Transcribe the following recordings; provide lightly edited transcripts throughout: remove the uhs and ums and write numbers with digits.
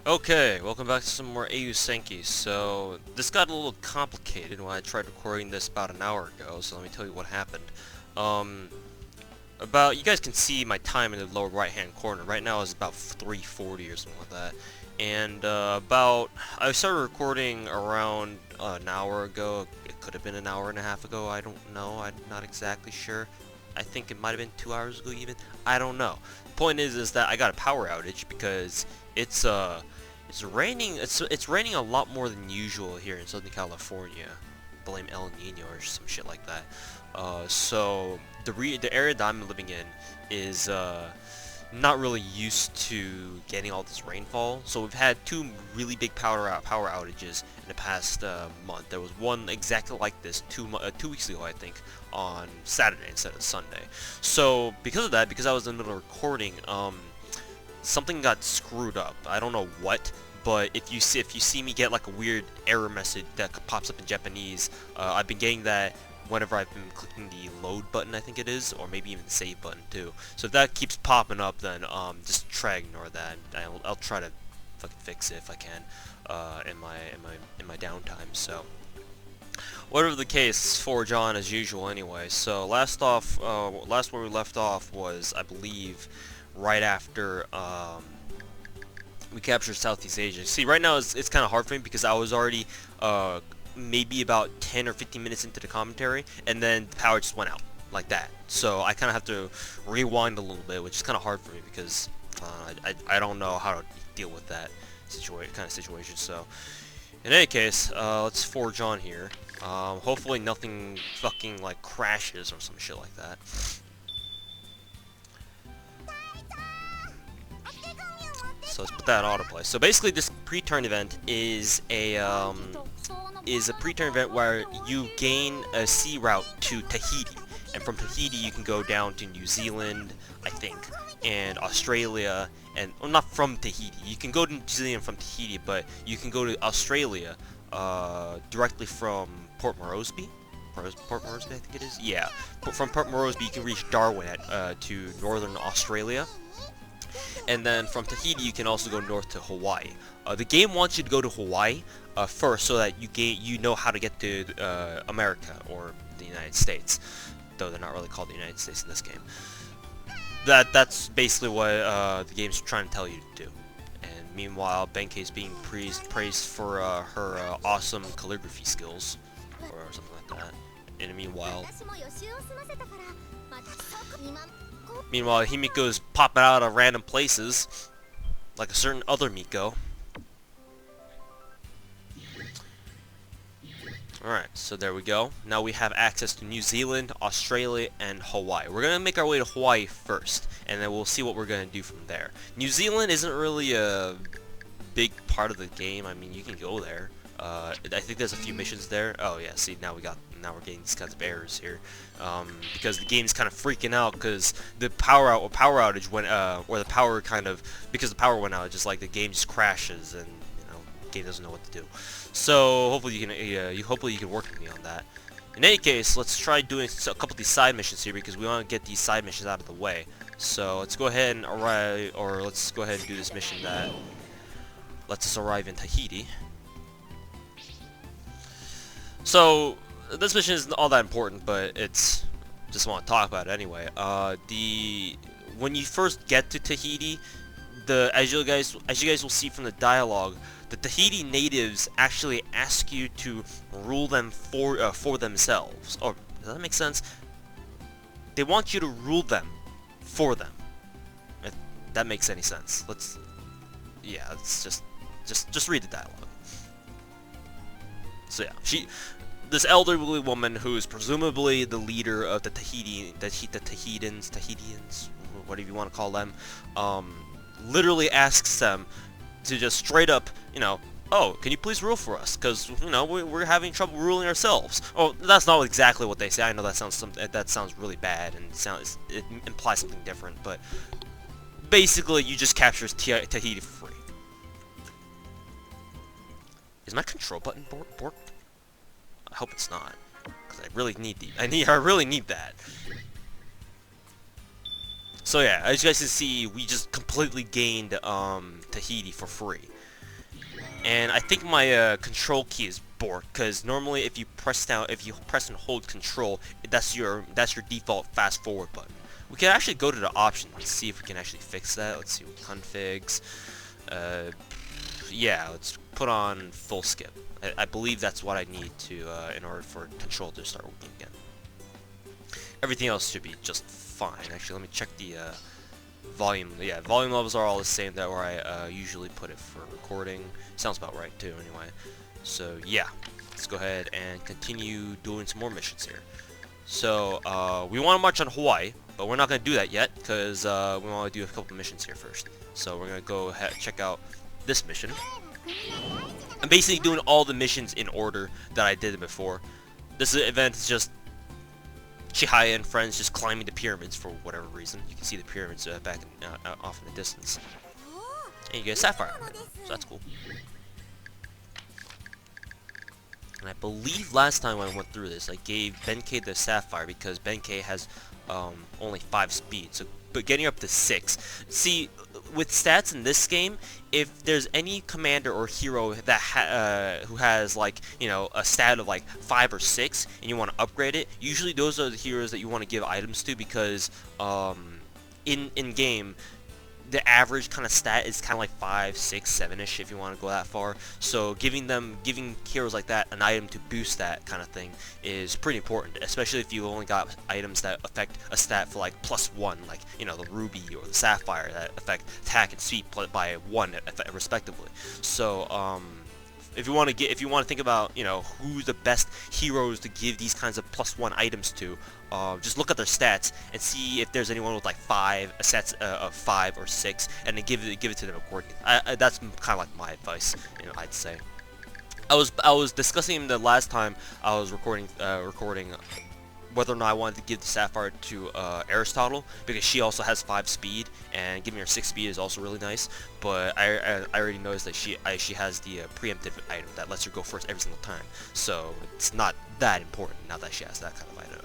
Okay, welcome back to some more Eiyuu Senki. So, this got a little complicated when I tried recording this about an hour ago, so let me tell you what happened. Um, you guys can see my time in the lower right hand corner. Right now is about 3:40 or something like that. And, I started recording around an hour ago. It could have been an hour and a half ago, I don't know, I'm not exactly sure. I think it might have been 2 hours ago even. I don't know. Point is that I got a power outage because it's, it's raining. It's raining a lot more than usual here in Southern California. Blame El Nino or some shit like that. So the area that I'm living in is not really used to getting all this rainfall. So we've had two really big power outages in the past month. There was one exactly like this 2 weeks ago, I think, on Saturday instead of Sunday. So because of that, because I was in the middle of recording, something got screwed up. I don't know what, but if you see me get like a weird error message that pops up in Japanese, I've been getting that whenever I've been clicking the load button, I think it is, or maybe even the save button too. So if that keeps popping up, then just try to ignore that. I'll try to fucking fix it if I can in my downtime. So whatever the case, forge on as usual anyway. So last where we left off was, I believe, right after we captured Southeast Asia. See, right now it's kind of hard for me because I was already maybe about 10 or 15 minutes into the commentary, and then the power just went out like that. So I kind of have to rewind a little bit, which is kind of hard for me because I don't know how to deal with that kind of situation. So in any case, let's forge on here. Hopefully nothing fucking like crashes or some shit like that. So let's put that on autoplay. So basically, this pre-turn event is a pre-turn event where you gain a sea route to Tahiti, and from Tahiti you can go down to New Zealand, I think, and Australia, and well, not from Tahiti. You can go to New Zealand from Tahiti, but you can go to Australia directly from Port Moresby. Port Moresby, I think it is. Yeah, from Port Moresby you can reach Darwin to northern Australia. And then from Tahiti you can also go north to Hawaii. The game wants you to go to Hawaii first, so that you know how to get to America or the United States, though they're not really called the United States in this game. That's basically what the game's trying to tell you to do. And meanwhile, Benkei is being praised for her awesome calligraphy skills, or something like that. And meanwhile, Himiko's popping out of random places, like a certain other Miko. Alright, so there we go. Now we have access to New Zealand, Australia, and Hawaii. We're going to make our way to Hawaii first, and then we'll see what we're going to do from there. New Zealand isn't really a big part of the game. I mean, you can go there. I think there's a few missions there. Oh yeah, see, now we're getting these kinds of errors here, because the game's kind of freaking out because the power outage went, or the power because the power went out, just like the game just crashes and the game doesn't know what to do. So hopefully you can work with me on that. In any case, let's try doing a couple of these side missions here because we want to get these side missions out of the way. So let's go ahead and let's go ahead and do this mission that lets us arrive in Tahiti. So this mission isn't all that important, but it's just want to talk about it anyway. When you first get to Tahiti, as you guys will see from the dialogue, the Tahiti natives actually ask you to rule them for themselves. Or does that make sense? They want you to rule them for them. If that makes any sense. Let's just read the dialogue. So yeah, this elderly woman, who is presumably the leader of the Tahitians, whatever you want to call them, literally asks them to just straight up, oh, can you please rule for us? Because we're having trouble ruling ourselves. Oh, that's not exactly what they say. I know that sounds really bad and it implies something different, but basically you just capture Tahiti for free. Is my control button borked? I hope it's not, because I really need I really need that. So yeah, as you guys can see, we just completely gained Tahiti for free. And I think my control key is borked, because normally if you press and hold control, that's your default fast forward button. We can actually go to the options and see if we can actually fix that. Let's see, configs. Yeah, let's put on full skip. I believe that's what I need to in order for control to start working again. Everything else should be just fine. Actually, let me check the volume. Yeah, volume levels are all the same that where I usually put it for recording. Sounds about right too, anyway. So yeah, let's go ahead and continue doing some more missions here. So we want to march on Hawaii, but we're not going to do that yet because we want to do a couple missions here first. So we're going to go ahead and check out this mission. I'm basically doing all the missions in order that I did before. This event is just Chihaya and friends just climbing the pyramids for whatever reason. You can see the pyramids back off in the distance. And you get a sapphire, so that's cool. And I believe last time I went through this, I gave Benkei the sapphire because Benkei has only 5 speed. So, but getting up to 6. See, with stats in this game, if there's any commander or hero that who has like, you know, a stat of like 5 or 6, and you want to upgrade it, usually those are the heroes that you want to give items to because in game, the average kind of stat is kind of like 5, 6, 7-ish if you want to go that far. So giving heroes like that an item to boost that kind of thing is pretty important, especially if you only got items that affect a stat for like +1, like, you know, the ruby or the sapphire that affect attack and speed by 1 respectively. So if you want to think about, you know, who's the best heroes to give these kinds of +1 items to, just look at their stats and see if there's anyone with like 5 sets of 5 or 6, and then give it to them accordingly. That's kind of like my advice, you know, I'd say. I was discussing the last time I was recording whether or not I wanted to give the sapphire to Aristotle, because she also has 5 speed, and giving her 6 speed is also really nice. But I already noticed that she has the preemptive item that lets her go first every single time, so it's not that important now that she has that kind of item.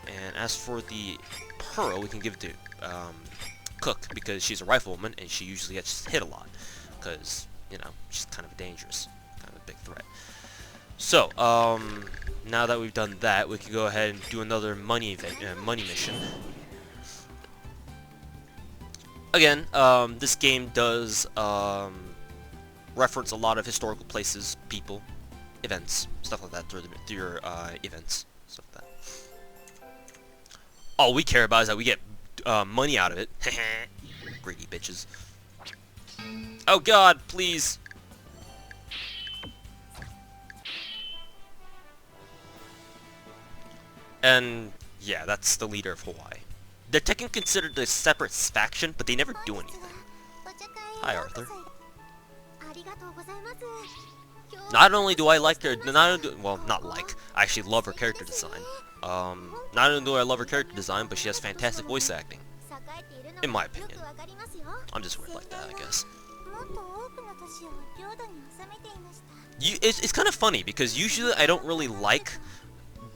And as for the pearl, we can give it to Cook, because she's a riflewoman and she usually gets hit a lot, because, you know, she's kind of dangerous, kind of a big threat. So now that we've done that, we can go ahead and do another money mission. Again, this game does reference a lot of historical places, people, events, stuff like that through your events, stuff like that. All we care about is that we get money out of it. Greedy bitches. Oh God, please. And yeah, that's the leader of Hawaii. They're technically considered a separate faction, but they never do anything. Hi, Arthur. Not only do I like her, well, not like, I actually love her character design. Not only do I love her character design, but she has fantastic voice acting. In my opinion. I'm just weird like that, I guess. It's kind of funny, because usually I don't really like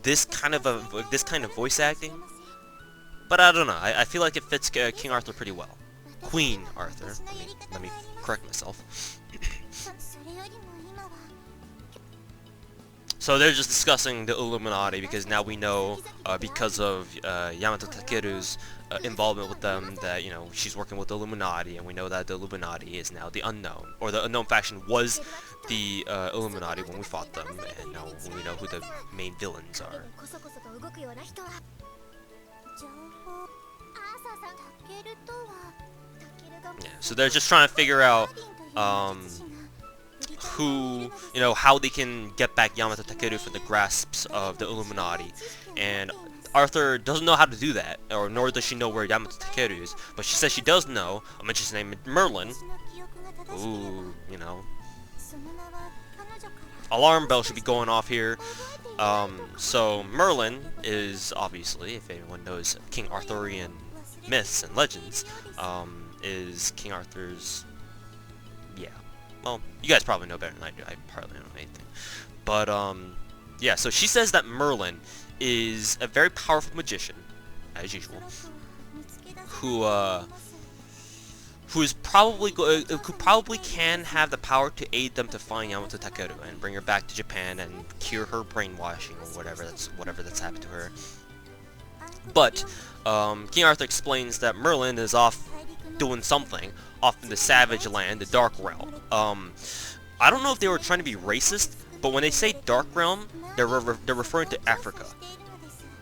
this kind of voice acting, but I don't know. I feel like it fits King Arthur pretty well. Queen Arthur. Let me correct myself. So they're just discussing the Illuminati, because now we know, because of Yamato Takeru's involvement with them, that, you know, she's working with the Illuminati, and we know that the Illuminati is now the unknown, or the unknown faction was the Illuminati when we fought them, and now we know who the main villains are. Yeah, so they're just trying to figure out who, you know, how they can get back Yamato Takeru from the grasps of the Illuminati, and Arthur doesn't know how to do that, or nor does she know where Yamato Takeru is, but she says she does know. I mentioned his name, Merlin. Ooh, you know. Alarm bell should be going off here. So Merlin is obviously, if anyone knows King Arthurian myths and legends, is King Arthur's, yeah. Well, you guys probably know better than I do. I hardly know anything. But, yeah, so she says that Merlin is a very powerful magician, as usual. who's probably who probably can have the power to aid them to find Yamato Takeru and bring her back to Japan and cure her brainwashing or whatever that's happened to her. But King Arthur explains that Merlin is off doing something off in the Savage Land, the Dark Realm. I don't know if they were trying to be racist, but when they say Dark Realm, they're referring to Africa.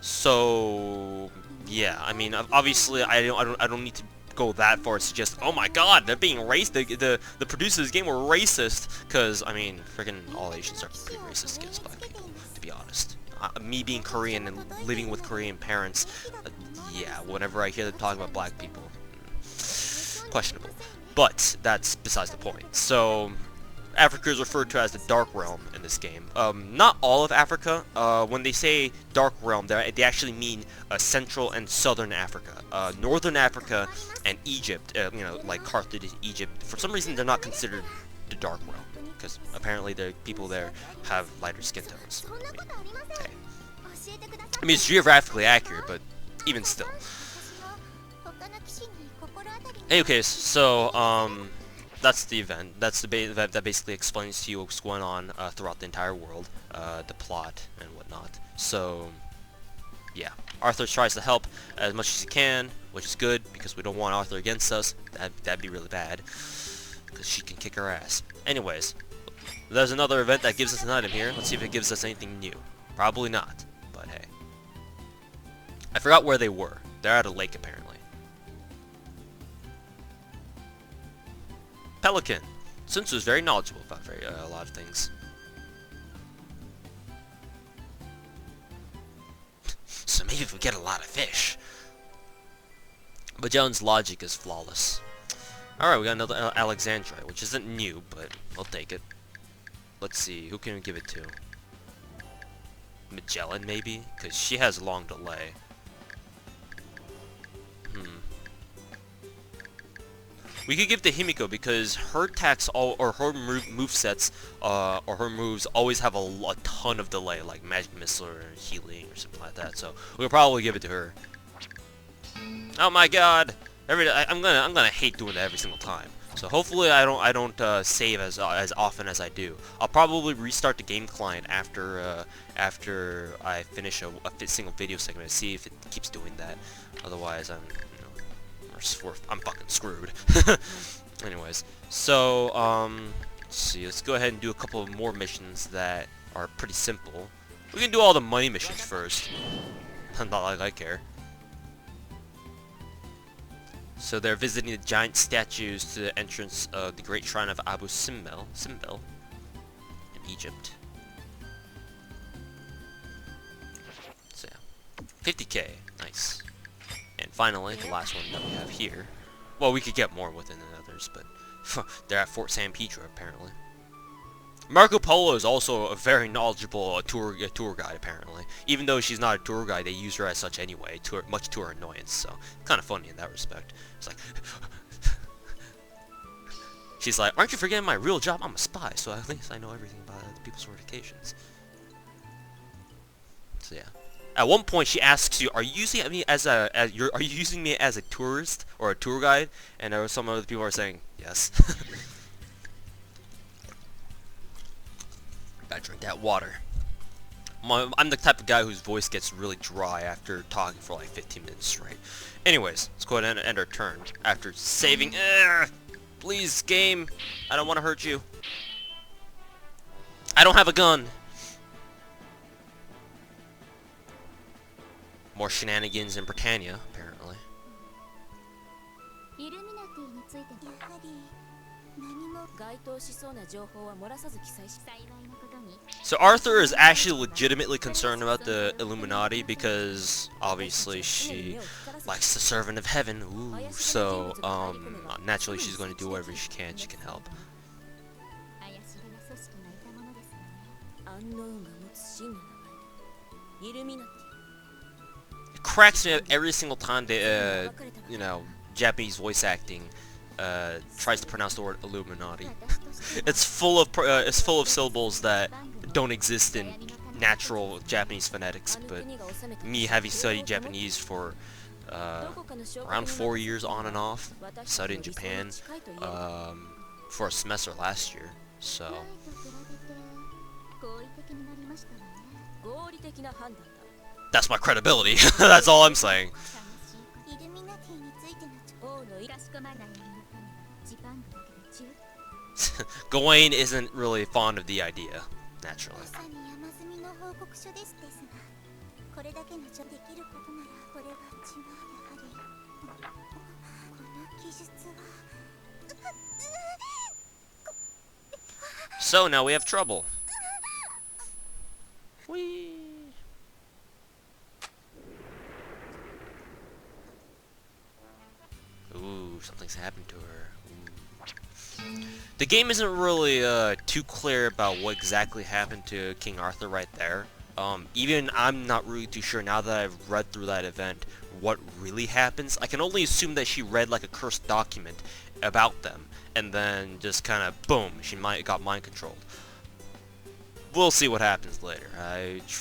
So yeah, I mean, obviously, I don't need to go that far to suggest, oh my god, they're being racist. The producers of this game were racist, because I mean, freaking all Asians are pretty racist against black people, to be honest. Me being Korean and living with Korean parents, yeah, whenever I hear them talk about black people, questionable. But that's besides the point. So Africa is referred to as the Dark Realm in this game. Not all of Africa. When they say Dark Realm, they actually mean Central and Southern Africa. Northern Africa and Egypt, you know, like Carthage, Egypt, for some reason they're not considered the Dark Realm, because apparently the people there have lighter skin tones. I mean, it's geographically accurate, but even still. Okay, so, that's the event. That's the event that basically explains to you what's going on throughout the entire world, the plot and whatnot. So, yeah, Arthur tries to help as much as he can, which is good because we don't want Arthur against us. That'd be really bad, because she can kick our ass. Anyways, there's another event that gives us an item here. Let's see if it gives us anything new. Probably not, but hey. I forgot where they were. They're at a lake apparently. Pelican. Sunsu is very knowledgeable about a lot of things. So maybe we get a lot of fish. But Jones' logic is flawless. Alright, we got another Alexandria, which isn't new, but I'll take it. Let's see, who can we give it to? Magellan, maybe? Because she has a long delay. We could give to Himiko because her attacks or her movesets or her moves always have a ton of delay, like magic missile or healing or something like that. So we'll probably give it to her. Oh my god! I'm gonna hate doing that every single time. So hopefully I don't save as often as I do. I'll probably restart the game client after I finish a single video segment to see if it keeps doing that. Otherwise I'm fucking screwed. Anyways, so let's see. Let's go ahead and do a couple of more missions that are pretty simple. We can do all the money missions first. Not like I care. So they're visiting the giant statues to the entrance of the Great Shrine of Abu Simbel in Egypt. So yeah, 50k, nice. And finally, the last one that we have here. Well, we could get more within than others, but they're at Fort San Pedro apparently. Marco Polo is also a very knowledgeable tour guide apparently. Even though she's not a tour guide, they use her as such anyway, much to her annoyance. So kind of funny in that respect. It's like she's like, "Aren't you forgetting my real job? I'm a spy, so at least I know everything about other people's certifications." So yeah. At one point, she asks you, "Are you using me are you using me as a tourist or a tour guide?" And there were some other people are saying, "Yes." Gotta drink that water. I'm the type of guy whose voice gets really dry after talking for like 15 minutes straight. Anyways, let's go ahead and end our turn after saving. Please, game. I don't want to hurt you. I don't have a gun. More shenanigans in Britannia, apparently. So Arthur is actually legitimately concerned about the Illuminati because obviously she likes the servant of heaven. Ooh, so naturally she's going to do whatever she can help. It cracks me up every single time they, you know, Japanese voice acting tries to pronounce the word Illuminati. It's full of syllables that don't exist in natural Japanese phonetics, but me having studied Japanese for around 4 years on and off. Studied in Japan for a semester last year. So that's my credibility. That's all I'm saying. Gawain isn't really fond of the idea, naturally. So now we have trouble. Whee! Ooh, something's happened to her. Ooh. The game isn't really too clear about what exactly happened to King Arthur right there. Even I'm not really too sure now that I've read through that event what really happens. I can only assume that she read like a cursed document about them, and then just kind of boom, she got mind controlled. We'll see what happens later.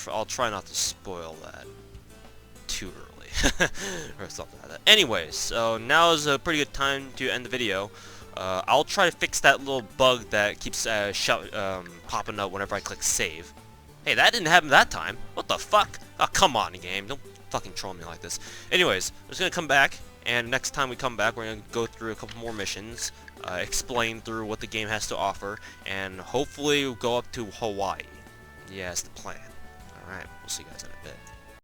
I'll try not to spoil that too early or something like that. Anyways, so now is a pretty good time to end the video. I'll try to fix that little bug that keeps popping up whenever I click save. Hey, that didn't happen that time. What the fuck? Oh, come on, game. Don't fucking troll me like this. Anyways, I'm just gonna come back, and next time we come back, we're gonna go through a couple more missions, explain through what the game has to offer, and hopefully we'll go up to Hawaii. Yeah, that's the plan. Alright, we'll see you guys in a bit.